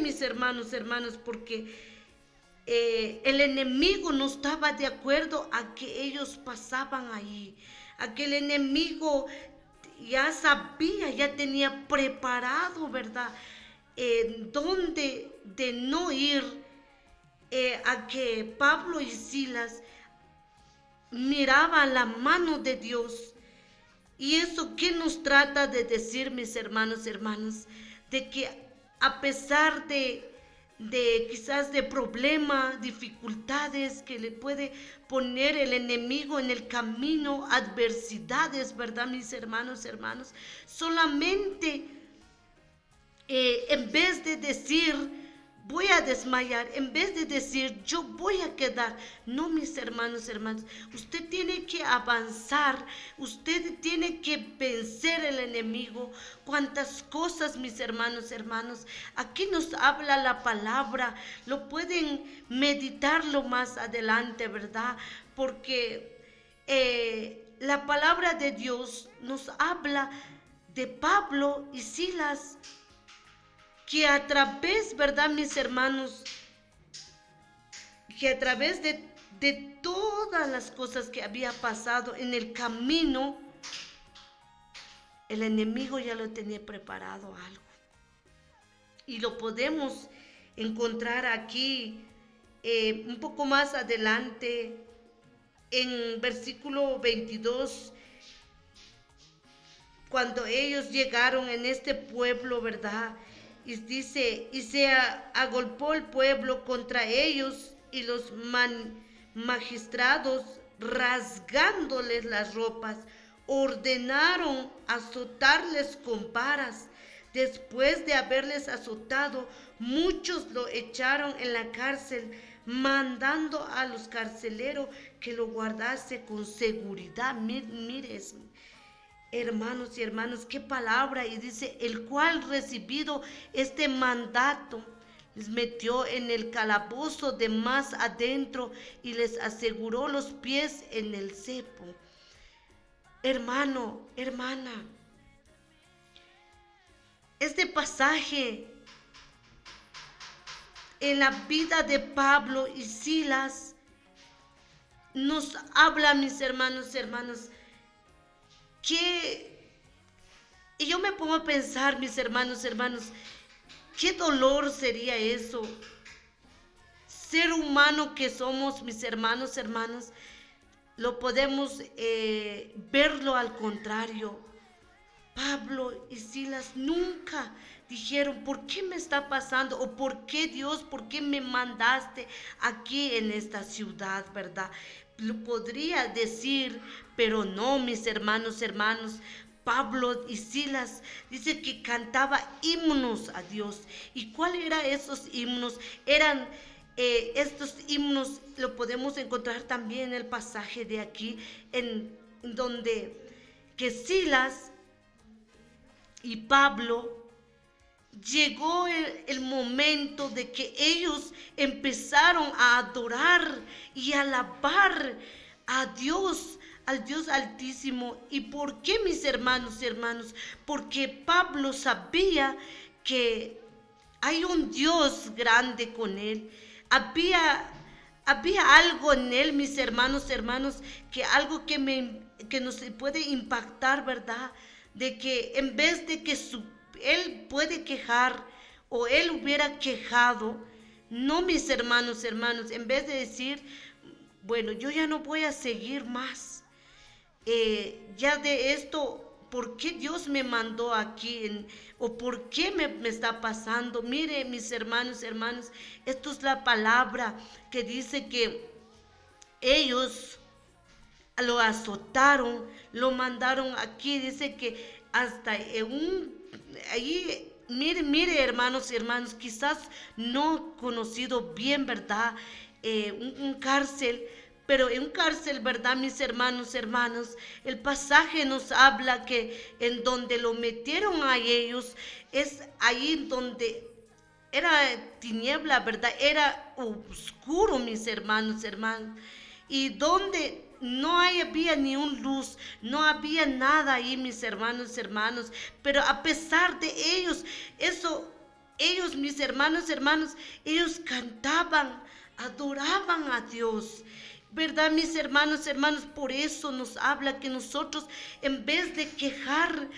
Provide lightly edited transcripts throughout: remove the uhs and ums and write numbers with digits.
mis hermanos, porque el enemigo no estaba de acuerdo a que ellos pasaban ahí, a que el enemigo ya sabía, ya tenía preparado, ¿verdad? Donde de no ir, a que Pablo y Silas miraban la mano de Dios. Y eso que nos trata de decir, mis hermanos, de que a pesar de quizás de problemas, dificultades que le puede poner el enemigo en el camino, adversidades, ¿verdad, mis hermanos, solamente en vez de decir voy a desmayar, en vez de decir yo voy a quedar, no, mis hermanos, usted tiene que avanzar, usted tiene que vencer el enemigo. Cuántas cosas, mis hermanos, aquí nos habla la palabra, lo pueden meditarlo más adelante, ¿verdad? Porque la palabra de Dios nos habla de Pablo y Silas, que a través, ¿verdad, mis hermanos? Que a través de todas las cosas que había pasado en el camino, el enemigo ya lo tenía preparado algo. Y lo podemos encontrar aquí un poco más adelante, en versículo 22, cuando ellos llegaron en este pueblo, ¿verdad? Y dice, y se agolpó el pueblo contra ellos, y los magistrados, rasgándoles las ropas, ordenaron azotarles con varas. Después de haberles azotado, muchos lo echaron en la cárcel, mandando a los carceleros que lo guardase con seguridad. Mire, hermanos y hermanas, qué palabra. Y dice, el cual recibido este mandato, les metió en el calabozo de más adentro y les aseguró los pies en el cepo. Hermano, hermana, este pasaje en la vida de Pablo y Silas nos habla, mis hermanos, y yo me pongo a pensar, mis hermanos, qué dolor sería eso. Ser humano que somos, mis hermanos, lo podemos verlo al contrario. Pablo y Silas nunca dijeron, ¿por qué me está pasando? O ¿por qué, Dios, por qué me mandaste aquí en esta ciudad, verdad? Lo podría decir, pero no, mis hermanos. Pablo y Silas dice que cantaba himnos a Dios. ¿Y cuáles eran esos himnos? Eran estos himnos, lo podemos encontrar también en el pasaje de aquí, en donde que Silas y Pablo, llegó el momento de que ellos empezaron a adorar y alabar a Dios, al Dios Altísimo. ¿Y por qué, mis hermanos? Porque Pablo sabía que hay un Dios grande con él. Había algo en él, mis hermanos, que algo que nos puede impactar, ¿verdad? De que en vez de que él puede quejar, o él hubiera quejado, no, mis hermanos, en vez de decir, bueno, yo ya no voy a seguir más, ya de esto, ¿por qué Dios me mandó aquí? ¿O por qué me está pasando? Mire, mis hermanos, esto es la palabra que dice que ellos lo azotaron, lo mandaron aquí, dice que hasta ahí, mire, hermanos, quizás no conocido bien, ¿verdad? Un cárcel, pero en un cárcel, ¿verdad, mis hermanos? El pasaje nos habla que en donde lo metieron a ellos, es ahí donde era tiniebla, ¿verdad? Era oscuro, mis hermanos. Y donde no había ni un luz, no había nada ahí, mis hermanos. Pero a pesar de ellos, eso Ellos, mis hermanos, ellos cantaban, adoraban a Dios. ¿Verdad, mis hermanos? Por eso nos habla que nosotros, en vez de quejar,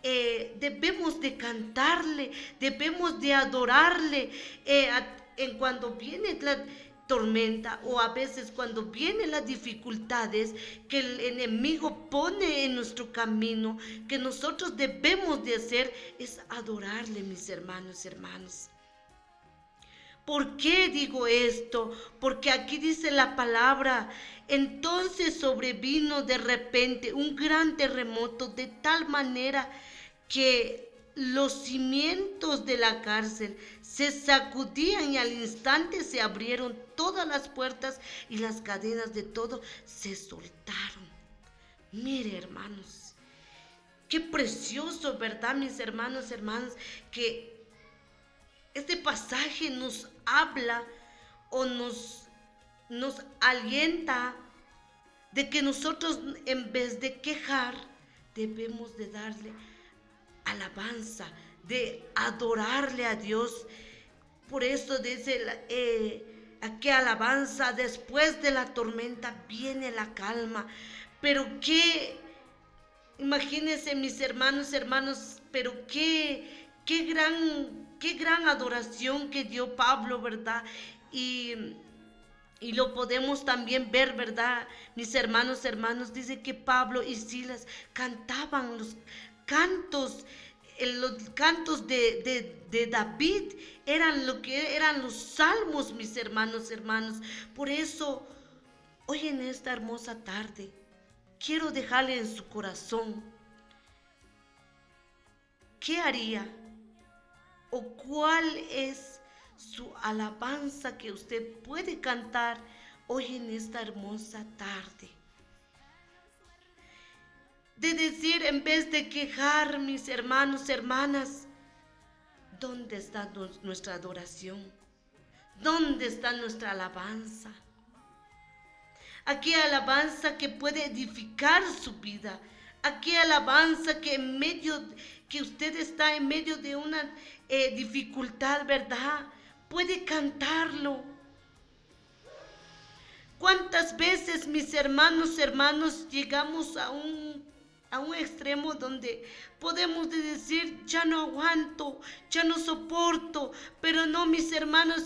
debemos de cantarle, debemos de adorarle. En cuando viene la tormenta, o a veces cuando vienen las dificultades que el enemigo pone en nuestro camino, que nosotros debemos de hacer es adorarle, mis hermanos. ¿Por qué digo esto? Porque aquí dice la palabra: entonces sobrevino de repente un gran terremoto, de tal manera que los cimientos de la cárcel se sacudían, y al instante se abrieron todas las puertas y las cadenas de todo se soltaron. Mire, hermanos, qué precioso, ¿verdad, mis hermanos, que este pasaje nos habla o nos alienta de que nosotros, en vez de quejar, debemos de darle alabanza, de adorarle a Dios. Por eso dice aquí alabanza: después de la tormenta viene la calma. Pero imagínense, mis hermanos, pero qué gran adoración que dio Pablo, ¿verdad? Y lo podemos también ver, ¿verdad? Mis hermanos, dice que Pablo y Silas cantaban los cantos de David, eran lo que eran los salmos, mis hermanos. Por eso, hoy en esta hermosa tarde, quiero dejarle en su corazón: ¿qué haría? ¿O cuál es su alabanza que usted puede cantar hoy en esta hermosa tarde? De decir, en vez de quejar, mis hermanos, ¿dónde está nuestra adoración? ¿Dónde está nuestra alabanza? Aquella alabanza que puede edificar su vida. Aquella alabanza que que usted está en medio de una dificultad, ¿verdad? Puede cantarlo. ¿Cuántas veces, mis hermanos, llegamos a un extremo donde podemos decir: ya no aguanto, ya no soporto? Pero no, mis hermanos,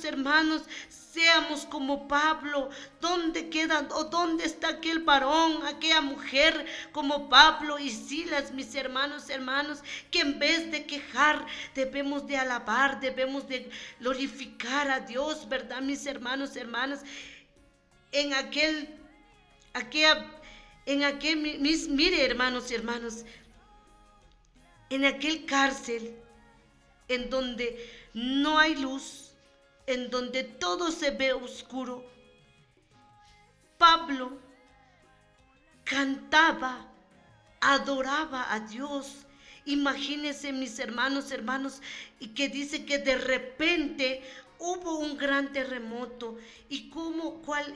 seamos como Pablo. ¿Dónde quedan o dónde está aquel varón, aquella mujer como Pablo y Silas, mis hermanos, que en vez de quejar debemos de alabar, debemos de glorificar a Dios, ¿verdad, mis hermanos? Mire, hermanos, en aquel cárcel en donde no hay luz, en donde todo se ve oscuro, Pablo cantaba, adoraba a Dios. Imagínense, mis hermanos, y que dice que de repente hubo un gran terremoto. ¿Y cuál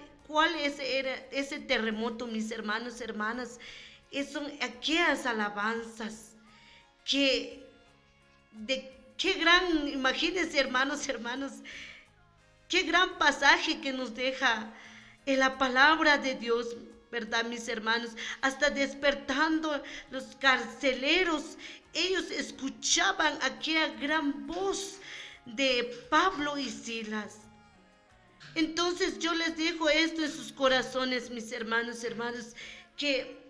era ese terremoto, mis hermanos, Son aquellas alabanzas imagínense, hermanos, qué gran pasaje que nos deja en la palabra de Dios, ¿verdad, mis hermanos? Hasta despertando los carceleros, ellos escuchaban aquella gran voz de Pablo y Silas. Entonces yo les dejo esto en sus corazones, mis hermanos, que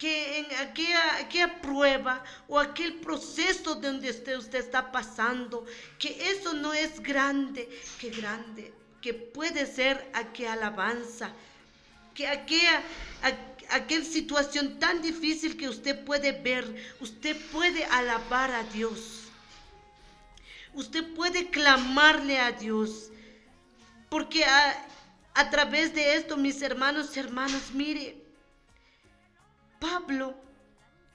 en aquella prueba o aquel proceso donde usted está pasando, que eso no es grande, que puede ser aquella alabanza, que aquella situación tan difícil que usted puede ver, usted puede alabar a Dios, usted puede clamarle a Dios, porque a través de esto, mis hermanos, mire, Pablo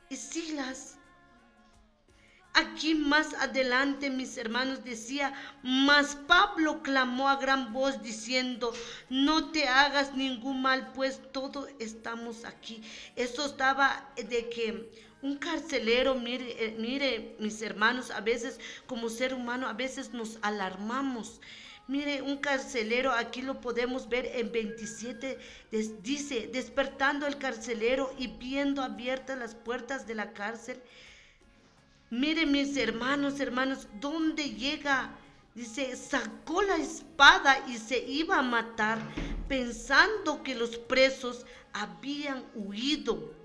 y Silas, aquí más adelante, mis hermanos, decía: mas Pablo clamó a gran voz diciendo: no te hagas ningún mal, pues todos estamos aquí. Eso estaba de que Un carcelero, mire, mis hermanos, a veces como ser humano, a veces nos alarmamos. Mire, un carcelero, aquí lo podemos ver en 27, dice, despertando el carcelero y viendo abiertas las puertas de la cárcel. Mire, mis hermanos, ¿dónde llega? Dice, sacó la espada y se iba a matar, pensando que los presos habían huido.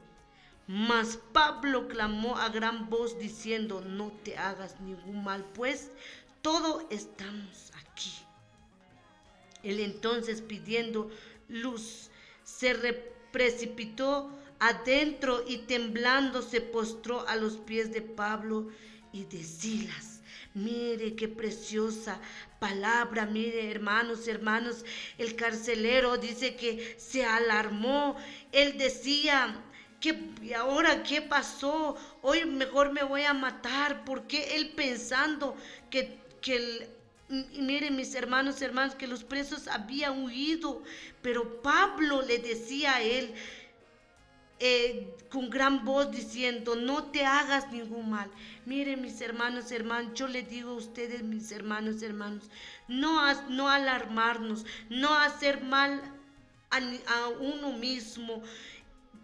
Mas Pablo clamó a gran voz diciendo, no te hagas ningún mal, pues todos estamos aquí. Él entonces, pidiendo luz, se precipitó adentro y temblando se postró a los pies de Pablo y de Silas. Mire qué preciosa palabra, mire, hermanos, el carcelero dice que se alarmó. Él decía, ¿y ahora qué pasó? Hoy mejor me voy a matar. Porque él pensando y miren, mis hermanos, que los presos habían huido, pero Pablo le decía a él con gran voz diciendo, no te hagas ningún mal. Miren, mis hermanos, yo le digo a ustedes, mis hermanos, no alarmarnos, no hacer mal a uno mismo.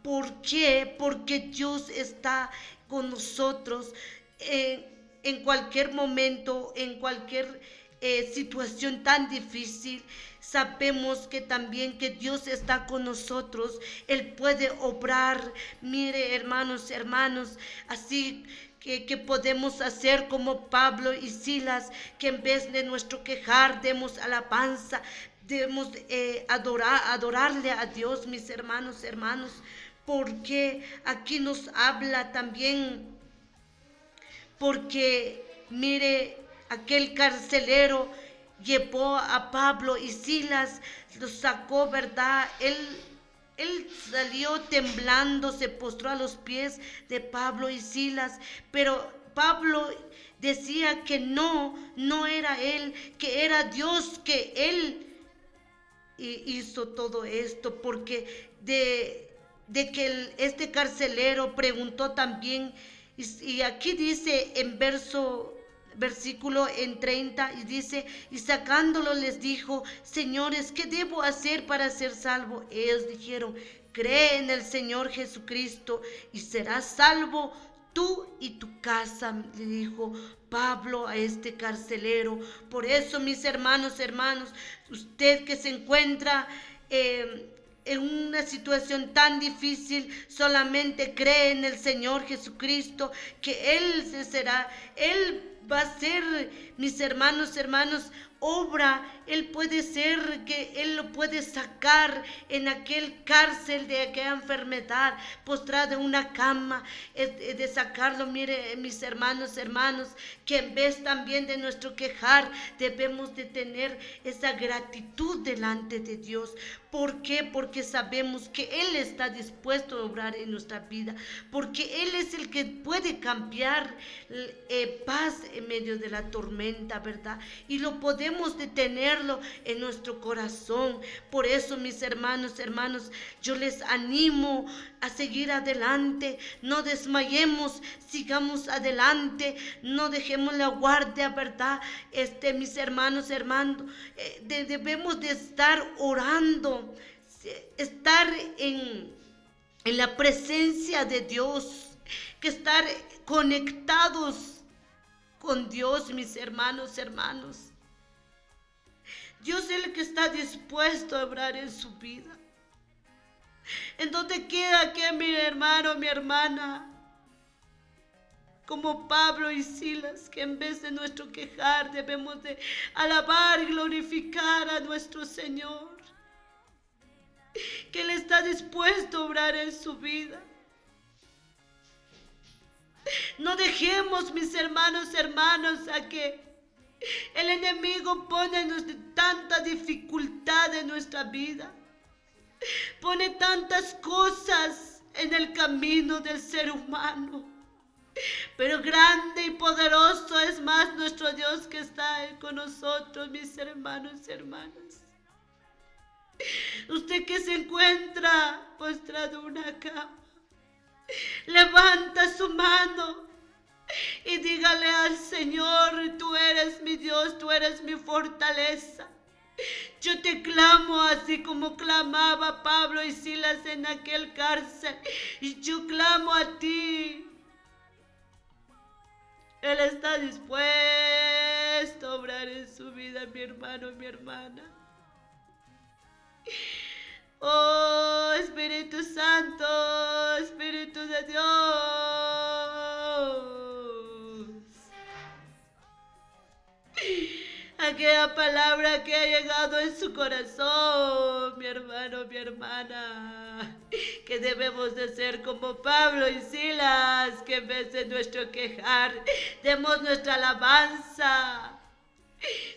¿Por qué? Porque Dios está con nosotros en cualquier momento, en cualquier situación tan difícil. Sabemos que también que Dios está con nosotros. Él puede obrar. Mire, hermanos, así que podemos hacer como Pablo y Silas, que en vez de nuestro quejar demos alabanza, debemos adorarle a Dios, mis hermanos, porque aquí nos habla también, porque mire, aquel carcelero llevó a Pablo y Silas, los sacó, ¿verdad? Él salió temblando, se postró a los pies de Pablo y Silas, pero Pablo decía que no era él, que era Dios, que él hizo todo esto, porque de que este carcelero preguntó también, y aquí dice en versículo en 30, y dice, y sacándolo les dijo, señores, ¿qué debo hacer para ser salvo? Ellos dijeron, cree en el Señor Jesucristo y serás salvo tú y tu casa, le dijo Pablo a este carcelero. Por eso, mis hermanos, usted que se encuentra en una situación tan difícil, solamente cree en el Señor Jesucristo, que Él va a ser, mis hermanos, obra. Él puede ser que Él lo puede sacar en aquel cárcel de aquella enfermedad, postrado en una cama, de sacarlo. Mire, mis hermanos, que en vez también de nuestro quejar, debemos de tener esa gratitud delante de Dios. ¿Por qué? Porque sabemos que Él está dispuesto a obrar en nuestra vida, porque Él es el que puede cambiar paz en medio de la tormenta, ¿verdad? Y lo podemos detenerlo en nuestro corazón. Por eso, mis hermanos, yo les animo a seguir adelante. No desmayemos, sigamos adelante, no dejemos la guardia, ¿verdad? Mis hermanos, debemos de estar orando, estar en la presencia de Dios, que estar conectados con Dios, mis hermanos. Dios es el que está dispuesto a obrar en su vida. ¿En dónde queda que mi hermano, mi hermana, como Pablo y Silas, que en vez de nuestro quejar debemos de alabar y glorificar a nuestro Señor, que Él está dispuesto a obrar en su vida? No dejemos, mis hermanos, a que el enemigo pone tanta dificultad en nuestra vida, pone tantas cosas en el camino del ser humano. Pero grande y poderoso es más nuestro Dios que está con nosotros, mis hermanos. Usted que se encuentra postrado en una cama, levanta su mano y dígale al Señor: tú eres mi Dios, tú eres mi fortaleza. Yo te clamo así como clamaba Pablo y Silas en aquel cárcel. Y yo clamo a ti. Él está dispuesto a obrar en su vida, mi hermano, mi hermana. Oh, Espíritu Santo, Espíritu de Dios. Aquella palabra que ha llegado en su corazón, mi hermano, mi hermana, que debemos de ser como Pablo y Silas, que en vez de nuestro quejar, demos nuestra alabanza.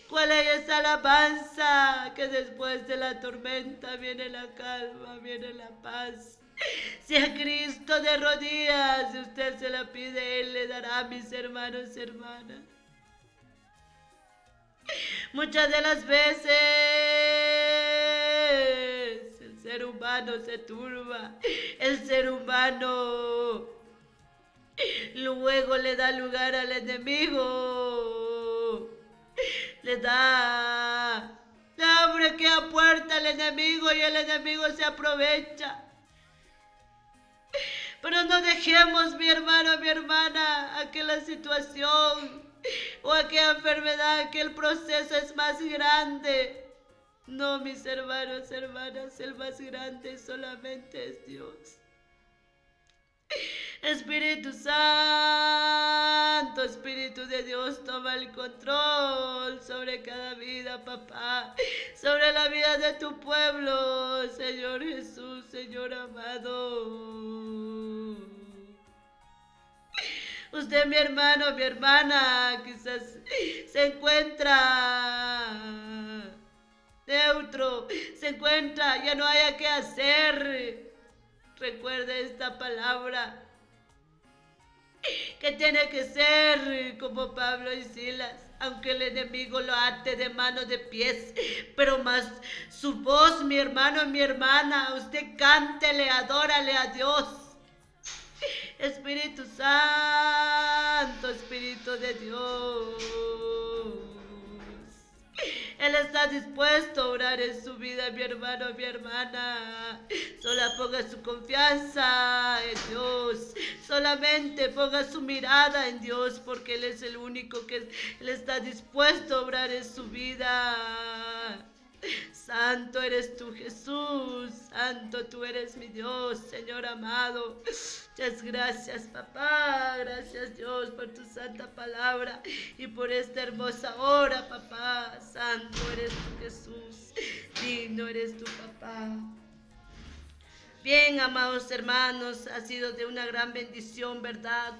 ¿Cuál es esa alabanza? Que después de la tormenta viene la calma, viene la paz. Si a Cristo de rodillas, si usted se la pide, Él le dará, mis hermanos, hermanas. Muchas de las veces el ser humano se turba, el ser humano luego le da lugar al enemigo, le abre que a puerta al enemigo y el enemigo se aprovecha. Pero no dejemos, mi hermano, mi hermana, a que la situación o aquella enfermedad, que el proceso es más grande. No, mis hermanos, hermanas, el más grande solamente es Dios. Espíritu Santo, Espíritu de Dios, toma el control sobre cada vida, papá, sobre la vida de tu pueblo, Señor Jesús, Señor amado. Usted, mi hermano, mi hermana, quizás se encuentra neutro, se encuentra, ya no haya qué hacer. Recuerde esta palabra, que tiene que ser como Pablo y Silas, aunque el enemigo lo ate de manos, de pies, pero más su voz, mi hermano y mi hermana, usted cántele, adórale a Dios. Espíritu Santo, Espíritu de Dios, Él está dispuesto a orar en su vida, mi hermano, mi hermana. Solo ponga su confianza en Dios. Solamente ponga su mirada en Dios, porque Él es el único que Él está dispuesto a obrar en su vida. Santo eres tú, Jesús. Santo tú eres mi Dios, Señor amado. Muchas gracias, papá. Gracias, Dios, por tu santa palabra y por esta hermosa hora, papá. Santo eres tú, Jesús. Digno eres tú, papá. Bien, amados hermanos, ha sido de una gran bendición, ¿verdad?